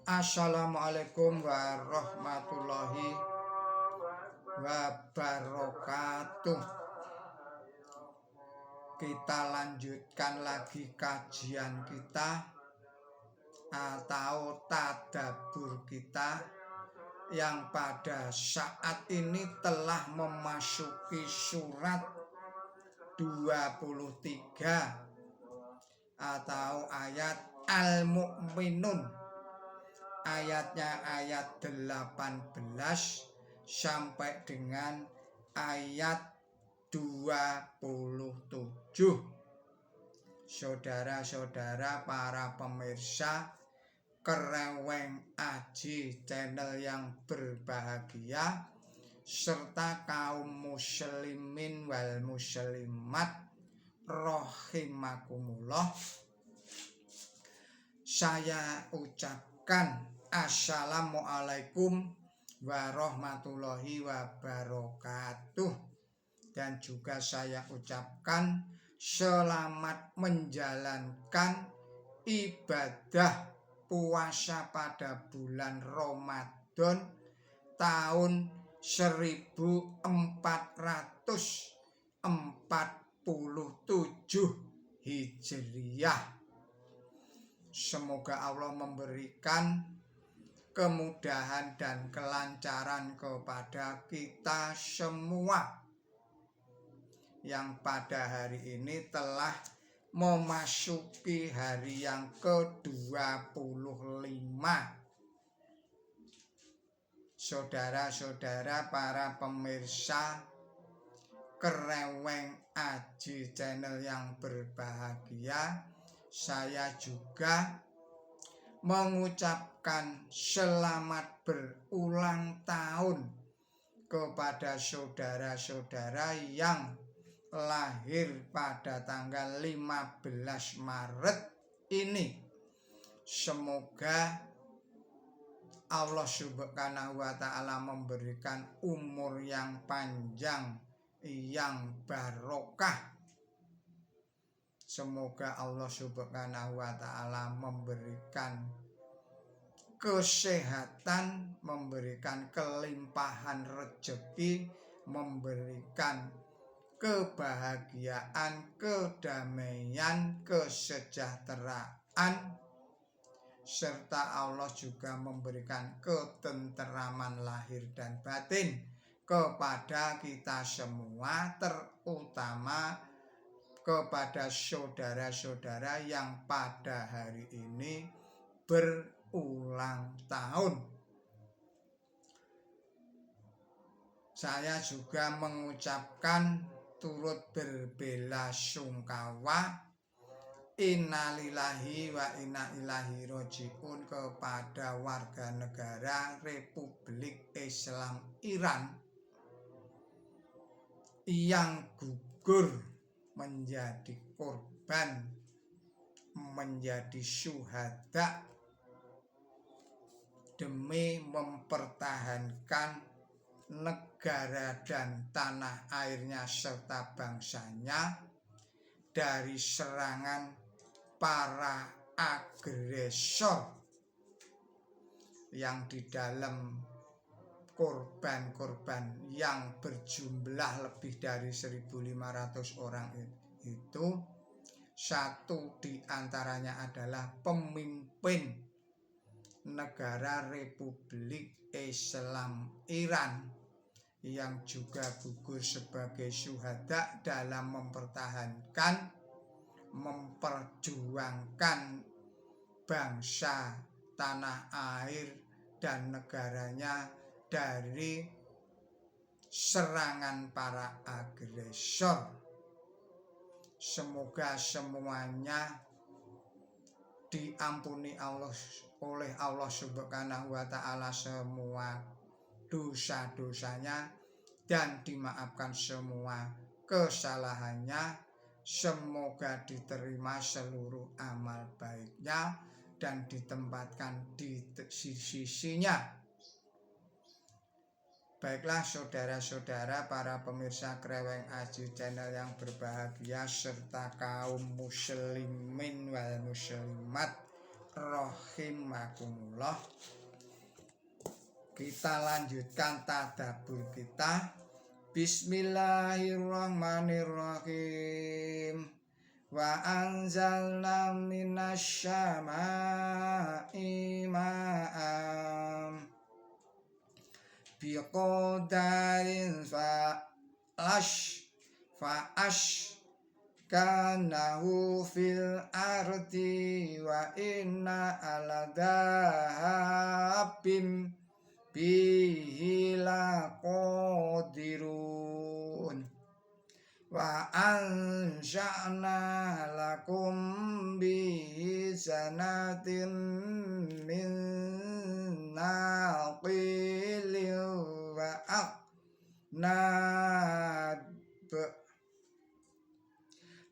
Assalamualaikum warahmatullahi wabarakatuh. Kita lanjutkan lagi kajian kita atau tadabbur kita yang pada saat ini telah memasuki surat 23 atau ayat Al-Mu'minun. Ayatnya ayat 18 sampai dengan ayat 27. Saudara-saudara para pemirsa Kereweng Aji channel yang berbahagia, serta kaum muslimin wal muslimat rahimakumullah, saya ucapkan Assalamualaikum warahmatullahi wabarakatuh. Dan juga saya ucapkan selamat menjalankan ibadah puasa pada bulan Ramadan tahun 1447 Hijriyah. Semoga Allah memberikan kemudahan dan kelancaran kepada kita semua yang pada hari ini telah memasuki hari yang ke-25. Saudara-saudara para pemirsa Kereweng Aji channel yang berbahagia, saya juga mengucapkan selamat berulang tahun kepada saudara-saudara yang lahir pada tanggal 15 Maret ini. Semoga Allah Subhanahu wa Ta'ala memberikan umur yang panjang, yang barokah. Semoga Allah Subhanahu wa Ta'ala memberikan kesehatan, memberikan kelimpahan rezeki, memberikan kebahagiaan, kedamaian, kesejahteraan, serta Allah juga memberikan ketenteraman lahir dan batin kepada kita semua, terutama kepada saudara-saudara yang pada hari ini berulang tahun. Saya juga mengucapkan turut berbela sungkawa, innalillahi wa inna ilaihi rajiun, kepada warga negara Republik Islam Iran yang gugur menjadi korban, menjadi syuhada demi mempertahankan negara dan tanah airnya serta bangsanya dari serangan para agresor yang di dalam korban-korban yang berjumlah lebih dari 1.500 orang itu, satu di antaranya adalah pemimpin negara Republik Islam Iran yang juga gugur sebagai syuhada dalam mempertahankan, memperjuangkan bangsa, tanah air, dan negaranya dari serangan para agresor. Semoga semuanya diampuni oleh Allah Subhanahu wa Ta'ala semua dosa-dosanya dan dimaafkan semua kesalahannya. Semoga diterima seluruh amal baiknya dan ditempatkan di sisinya. Baiklah saudara-saudara para pemirsa Kereweng Aji channel yang berbahagia, serta kaum muslimin wal muslimat rahimakumullah. Kita lanjutkan tadabbur kita. Bismillahirrahmanirrahim. Wa anzalna minasyamai ma'am biqadarin fa'ash kanahu fil ardi wa inna ala dhahabim bihi laqadirun wa ansha'na lakum bihi janatin min naqilin wa aqnab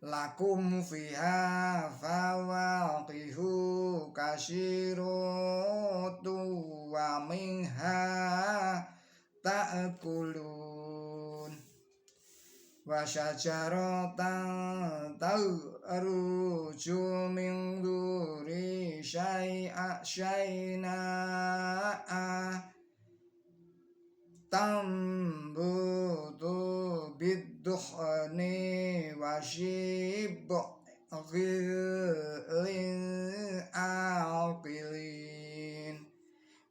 lakum fiha fawaqihu katsiratu wa minha ta'kulun wa syajaratan takhruju min duri syai'na'a tambutu biddukhani wa shibbghilin aqilin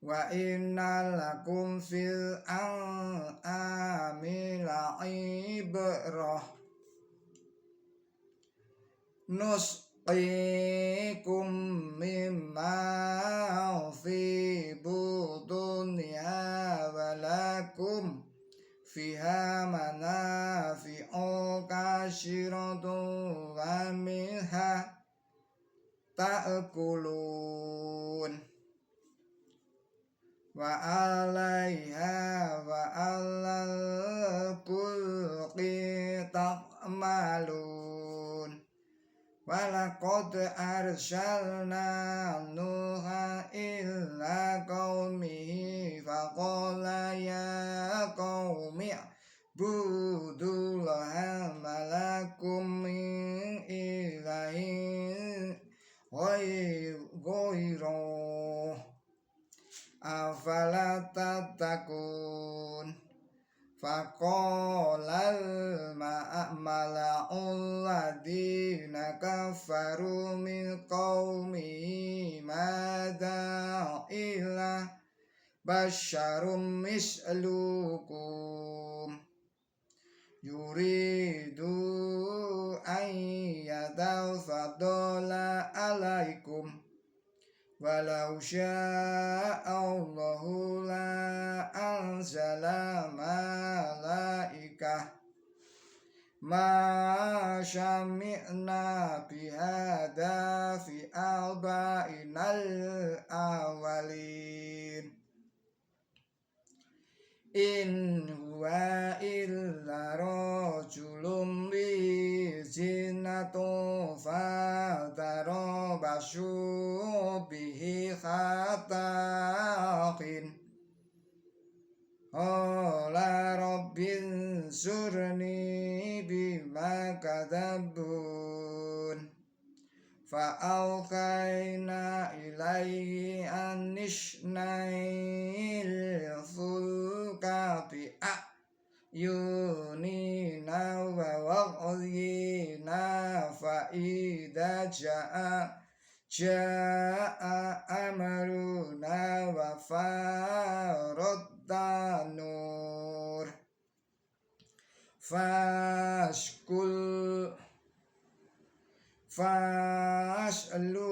wa inna lakum fil an'ami la'ibrah nusqikum mimma fi butuniha wa lakum fiha manafi'u katsiratun wa minha ta'kulun wa 'alaiha wa 'alal fulki ta'malun wa laqad arsalna nuha illa qaumihi faqala ya qaumi budullaha malakum min ilahin ghairuh afala tattaqun faqalal mala'ul ladina kafaru min qaumi madza illa basyarum mislukum yuridu an yatafaddala alaikum walau sya'allahu la anzala malaikah ma syami'na bihada fi abainal awalin in huwa illa rajulun bi zinatu fatarabasu bihi khataqin qala rabbin surni bima kadabun fa'auqaina ilaihi anishnail fulka bi'ayunina wa wa'yina fa'idha ja'a amaruna wa faradda nur fas'lu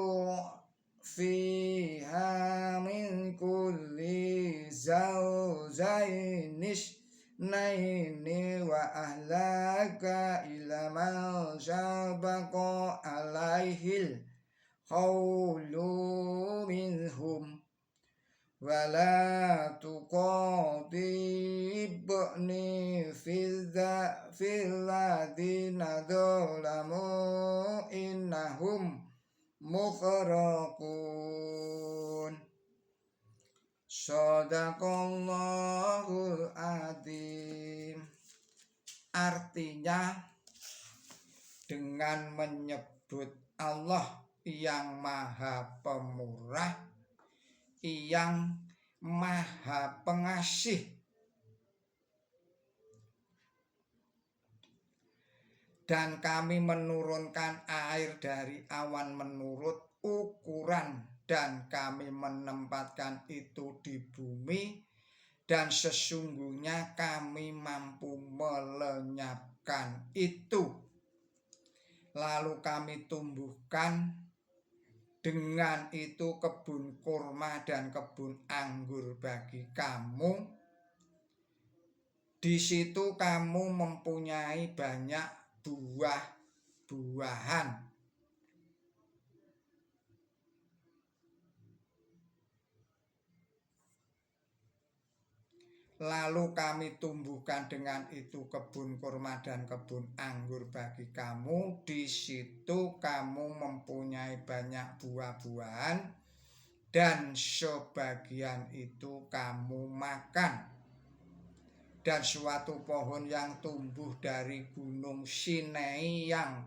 fiha min kulli zawjayn isnaini wa ahlaka ila man sabaqa alaihil qawlu minhum wala tuqatibni fil ladina dzalamu innahum mughraqun. Shadaqallahul adzim. Artinya dengan menyebut Allah yang Maha Pemurah, yang Maha Pengasih. Dan kami menurunkan air dari awan menurut ukuran, dan kami menempatkan itu di bumi, dan sesungguhnya kami mampu melenyapkan itu. Lalu kami tumbuhkan dengan itu kebun kurma dan kebun anggur bagi kamu. Di situ kamu mempunyai banyak buah-buahan. Lalu kami tumbuhkan dengan itu kebun kurma dan kebun anggur bagi kamu. Di situ kamu mempunyai banyak buah-buahan, dan sebagian itu kamu makan. Dan suatu pohon yang tumbuh dari gunung Sinai yang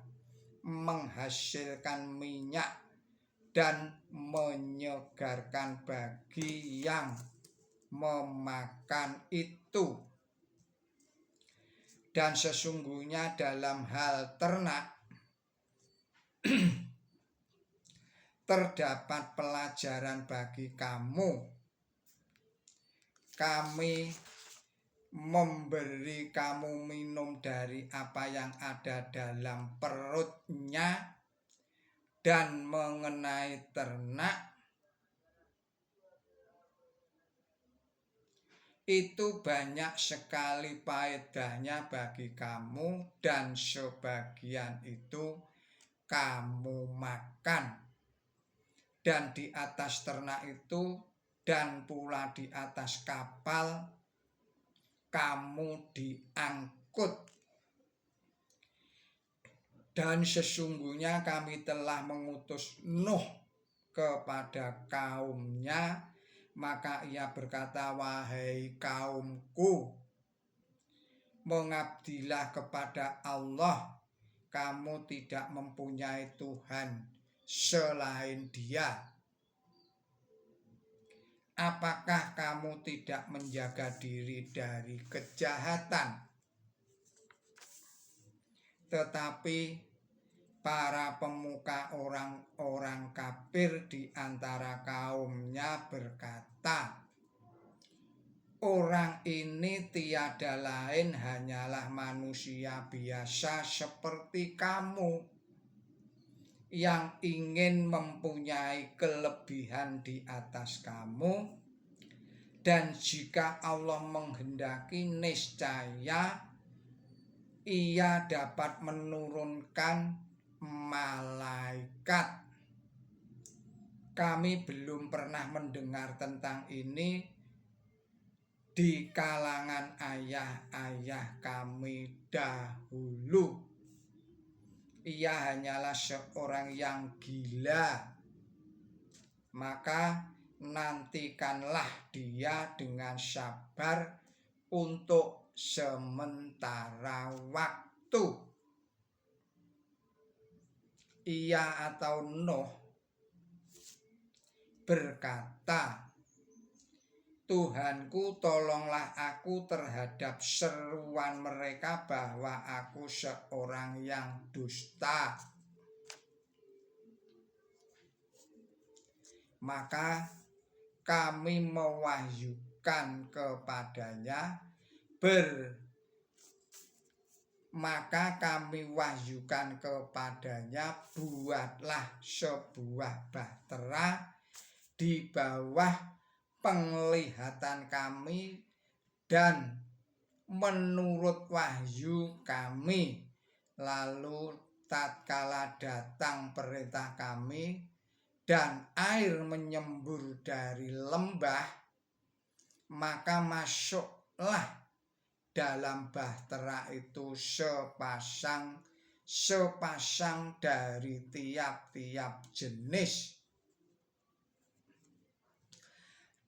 menghasilkan minyak dan menyegarkan bagi yang memakan itu. Dan sesungguhnya dalam hal ternak terdapat pelajaran bagi kamu. Kami memberi kamu minum dari apa yang ada dalam perutnya. Dan mengenai ternak, itu banyak sekali faedahnya bagi kamu, dan sebagian itu kamu makan. Dan di atas ternak itu dan pula di atas kapal kamu diangkut. Dan sesungguhnya kami telah mengutus Nuh kepada kaumnya, maka ia berkata, wahai kaumku, mengabdilah kepada Allah, kamu tidak mempunyai Tuhan selain Dia. Apakah kamu tidak menjaga diri dari kejahatan? Tetapi para pemuka orang-orang kafir di antara kaumnya berkata, orang ini tiada lain hanyalah manusia biasa seperti kamu, yang ingin mempunyai kelebihan di atas kamu. Dan jika Allah menghendaki, niscaya Ia dapat menurunkan malaikat. Kami belum pernah mendengar tentang ini di kalangan ayah-ayah kami dahulu. Ia hanyalah seorang yang gila. Maka nantikanlah dia dengan sabar untuk sementara waktu. Ia atau Nuh berkata, Tuhanku, tolonglah aku terhadap seruan mereka bahwa aku seorang yang dusta. Maka kami mewahyukan kepadanya, maka kami wahyukan kepadanya, buatlah sebuah bahtera di bawah penglihatan kami, dan menurut wahyu kami. Lalu tatkala datang perintah kami dan air menyembur dari lembah, maka masuklah dalam bahtera itu sepasang dari tiap-tiap jenis.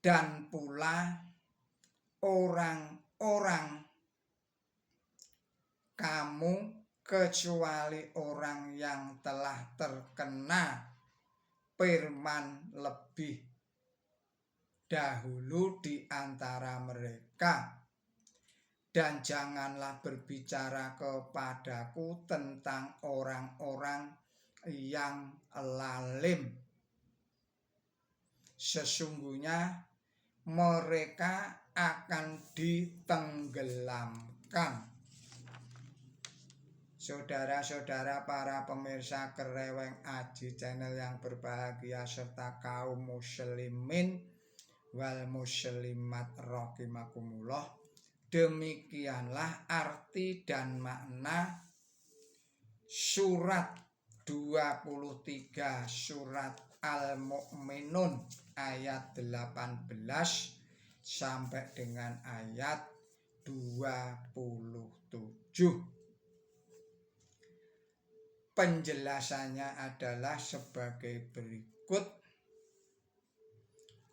Dan pula orang-orang kamu, kecuali orang yang telah terkena firman lebih dahulu di antara mereka, dan janganlah berbicara kepadaku tentang orang-orang yang lalim. Sesungguhnya mereka akan ditenggelamkan. Saudara-saudara para pemirsa Kereweng Aji Channel yang berbahagia, serta kaum muslimin wal muslimat rahimakumullah, demikianlah arti dan makna surat 23 surat Al-Mu'minun ayat 18 sampai dengan ayat 27. Penjelasannya adalah sebagai berikut.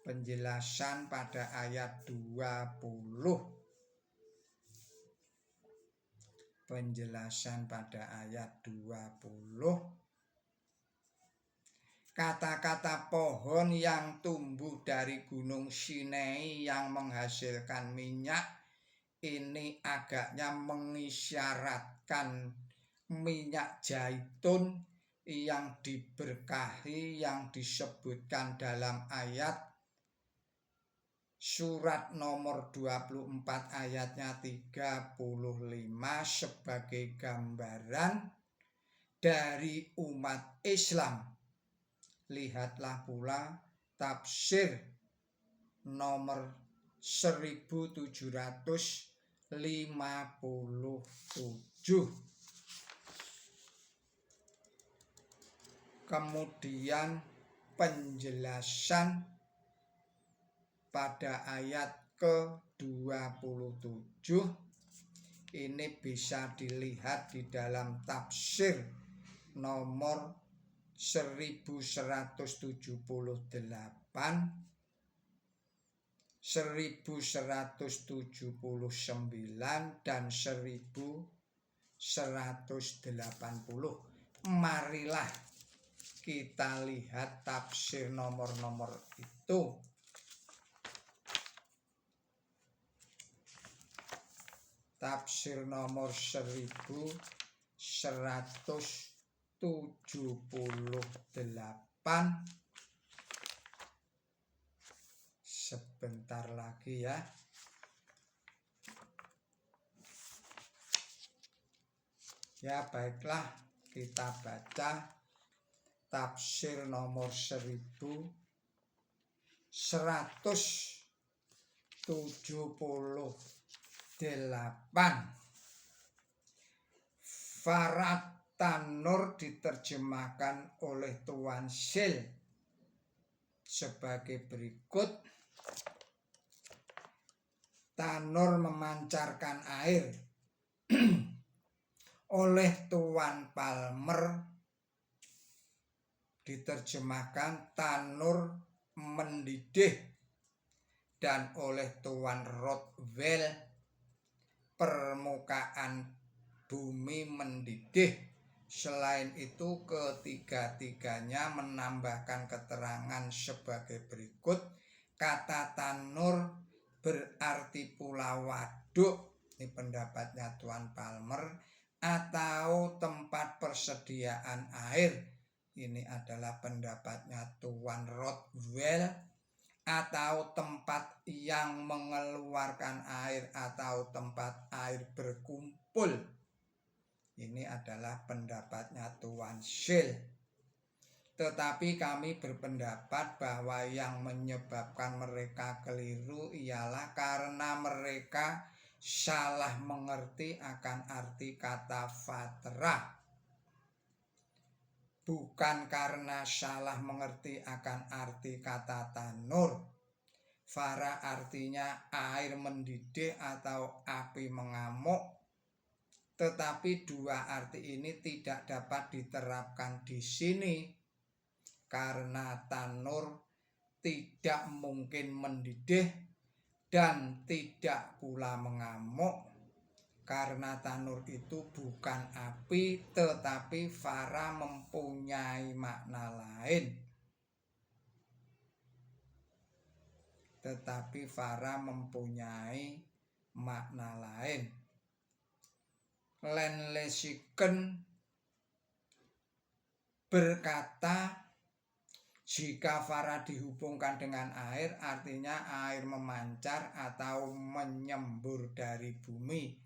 Penjelasan pada ayat 20. Penjelasan pada ayat 20. Kata-kata pohon yang tumbuh dari Gunung Sinai yang menghasilkan minyak ini agaknya mengisyaratkan minyak zaitun yang diberkahi yang disebutkan dalam ayat surat nomor 24 ayatnya 35 sebagai gambaran dari umat Islam. Lihatlah pula tafsir nomor 1757. Kemudian penjelasan pada ayat ke-27 ini bisa dilihat di dalam tafsir nomor 1178, 1179 dan 1180. Marilah kita lihat tafsir nomor-nomor itu. Tafsir nomor 1178. Sebentar lagi ya. Ya baiklah, kita baca tafsir nomor 1178. Farad Tanur diterjemahkan oleh Tuan Sil sebagai berikut. Tanur memancarkan air. Oleh Tuan Palmer diterjemahkan tanur mendidih, dan oleh Tuan Rothwell permukaan bumi mendidih. Selain itu, ketiga-tiganya menambahkan keterangan sebagai berikut. Kata tanur berarti pula waduk, ini pendapatnya Tuan Palmer, atau tempat persediaan air. Ini adalah pendapatnya Tuan Rothwell, atau tempat yang mengeluarkan air atau tempat air berkumpul. Ini adalah pendapatnya Tuan Sil. Tetapi kami berpendapat bahwa yang menyebabkan mereka keliru ialah karena mereka salah mengerti akan arti kata fatrah. Bukan karena salah mengerti akan arti kata tanur. Fara artinya air mendidih atau api mengamuk. Tetapi dua arti ini tidak dapat diterapkan di sini. Karena tanur tidak mungkin mendidih dan tidak pula mengamuk. Karena tanur itu bukan api, tetapi fara mempunyai makna lain. tetapi fara mempunyai makna lain. Len Lesiken berkata, jika fara dihubungkan dengan air, artinya air memancar atau menyembur dari bumi.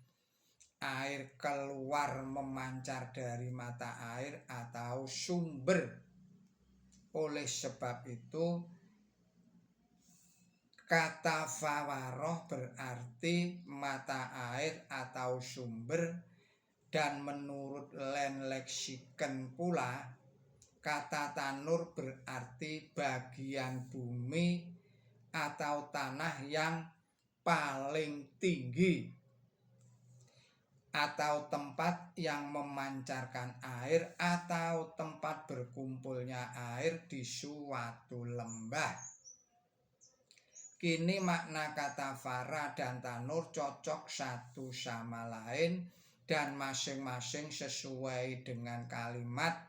Air keluar memancar dari mata air atau sumber. Oleh sebab itu, kata fawaroh berarti mata air atau sumber, dan menurut Len Lesiken pula, kata tanur berarti bagian bumi atau tanah yang paling tinggi, atau tempat yang memancarkan air, atau tempat berkumpulnya air di suatu lembah. Kini makna kata fara dan tanur cocok satu sama lain dan masing-masing sesuai dengan kalimat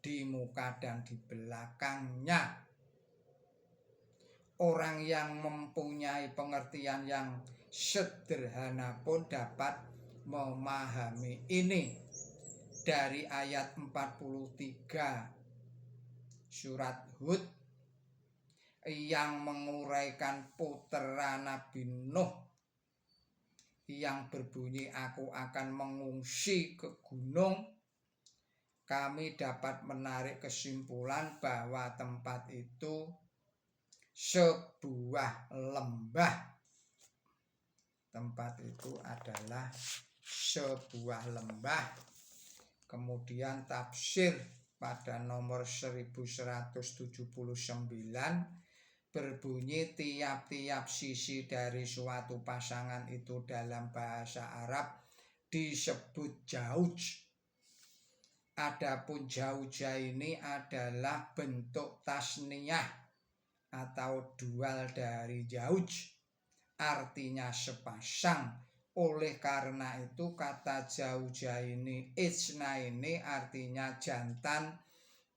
di muka dan di belakangnya. Orang yang mempunyai pengertian yang sederhana pun dapat memahami ini. Dari ayat 43 surat Hud yang menguraikan putera Nabi Nuh yang berbunyi, aku akan mengungsi ke gunung, kami dapat menarik kesimpulan bahwa tempat itu sebuah lembah. Tempat itu adalah sebuah lembah. Kemudian tafsir pada nomor 1179 berbunyi, tiap-tiap sisi dari suatu pasangan itu dalam bahasa Arab disebut jauj. Adapun jauja ini adalah bentuk tasniyah atau dual dari jauj, artinya sepasang. Oleh karena itu kata jauja ini, ijna ini artinya jantan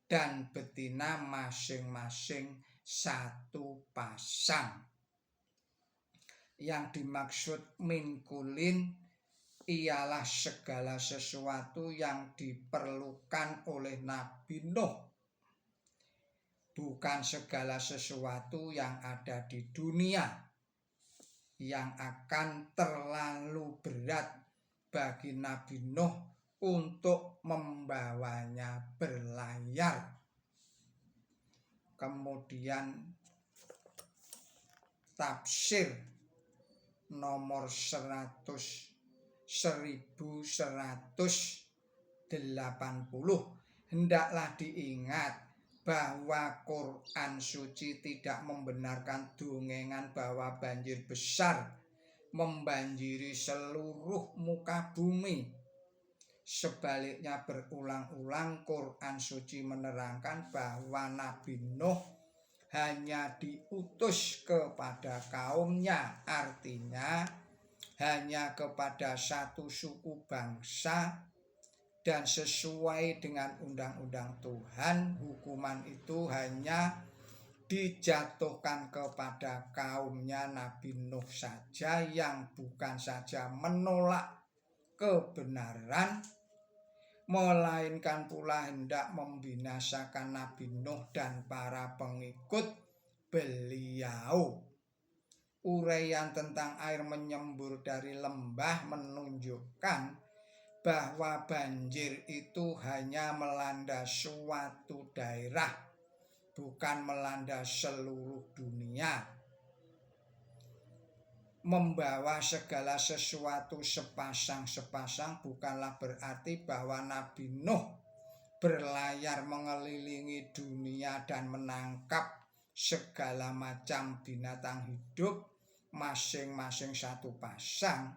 dan betina masing-masing satu pasang. Yang dimaksud minkulin ialah segala sesuatu yang diperlukan oleh Nabi Nuh, bukan segala sesuatu yang ada di dunia yang akan terlalu berat bagi Nabi Nuh untuk membawanya berlayar. Kemudian tafsir nomor 1180, hendaklah diingat bahwa Quran suci tidak membenarkan dongengan bahwa banjir besar membanjiri seluruh muka bumi. Sebaliknya berulang-ulang Quran suci menerangkan bahwa Nabi Nuh hanya diutus kepada kaumnya, artinya hanya kepada satu suku bangsa, dan sesuai dengan undang-undang Tuhan, hukuman itu hanya dijatuhkan kepada kaumnya Nabi Nuh saja, yang bukan saja menolak kebenaran, melainkan pula hendak membinasakan Nabi Nuh dan para pengikut beliau. Uraian tentang air menyembur dari lembah menunjukkan bahwa banjir itu hanya melanda suatu daerah, bukan melanda seluruh dunia. Membawa segala sesuatu sepasang-sepasang bukanlah berarti bahwa Nabi Nuh berlayar mengelilingi dunia dan menangkap segala macam binatang hidup masing-masing satu pasang,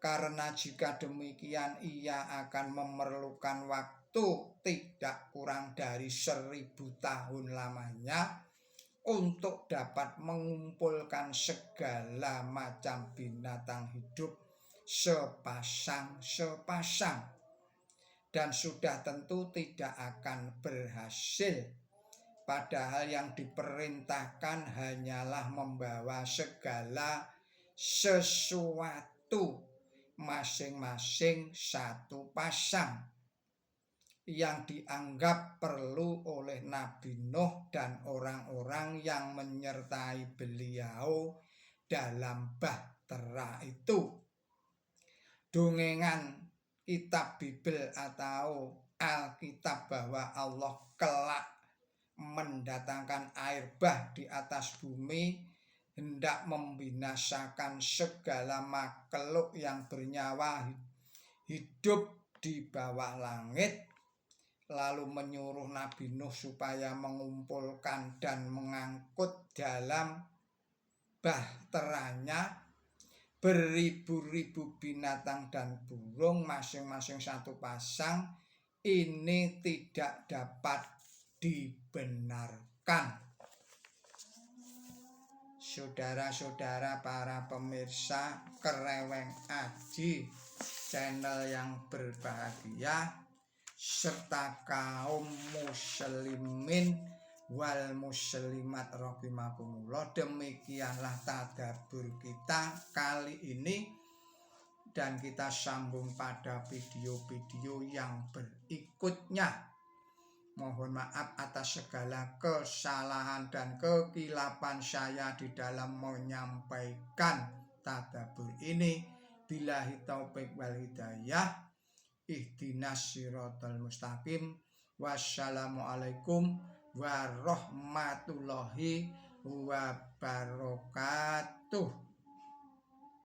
karena jika demikian ia akan memerlukan waktu tidak kurang dari 1000 tahun lamanya untuk dapat mengumpulkan segala macam binatang hidup sepasang-sepasang, dan sudah tentu tidak akan berhasil Padahal yang diperintahkan hanyalah membawa segala sesuatu masing-masing satu pasang yang dianggap perlu oleh Nabi Nuh dan orang-orang yang menyertai beliau dalam bahtera itu. Dongengan kitab Bible atau Alkitab bahwa Allah kelak mendatangkan air bah di atas bumi, hendak membinasakan segala makhluk yang bernyawa hidup di bawah langit, lalu menyuruh Nabi Nuh supaya mengumpulkan dan mengangkut dalam bahteranya beribu-ribu binatang dan burung masing-masing satu pasang. Ini tidak dapat dibenarkan. Saudara-saudara para pemirsa Kereweng Aji, channel yang berbahagia, serta kaum muslimin wal muslimat rahimakumullah, demikianlah tadabbur kita kali ini, dan kita sambung pada video-video yang berikutnya. Mohon maaf atas segala kesalahan dan kekilapan saya di dalam menyampaikan tadabbur ini. Billahi taufik wal hidayah. Ihdinas siratal mustaqim. Wassalamualaikum warahmatullahi wabarakatuh.